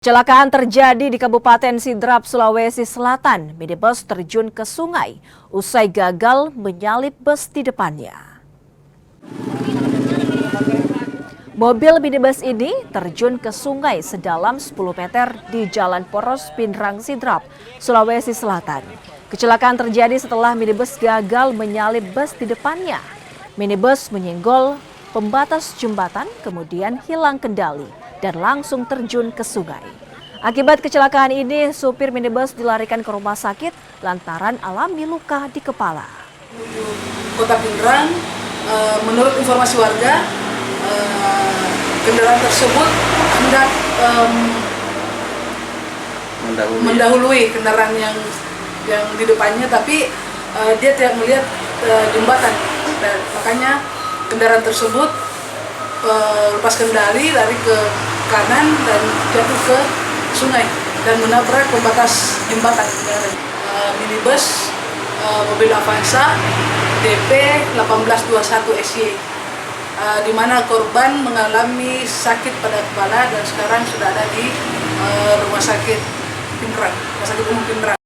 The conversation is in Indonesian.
Kecelakaan terjadi di Kabupaten Sidrap, Sulawesi Selatan. Minibus terjun ke sungai usai gagal menyalip bus di depannya. Mobil minibus ini terjun ke sungai sedalam 10 meter di Jalan Poros Pindrang Sidrap, Sulawesi Selatan. Kecelakaan terjadi setelah minibus gagal menyalip bus di depannya. Minibus menyenggol pembatas jembatan, kemudian hilang kendali dan langsung terjun ke sungai. Akibat kecelakaan ini, supir minibus dilarikan ke rumah sakit lantaran alami luka di kepala. Kota Pindrang, menurut informasi warga, kendaraan tersebut hendak mendahului kendaraan yang di depannya, tapi dia tidak melihat jembatan, dan makanya kendaraan tersebut lepas kendali, lari ke kanan dan jatuh ke sungai dan menabrak pembatas jembatan. Minibus mobil Avanza DP 1821 SY, di mana korban mengalami sakit pada kepala dan sekarang sudah ada di rumah sakit Pindrang, rumah sakit umum Pindrang.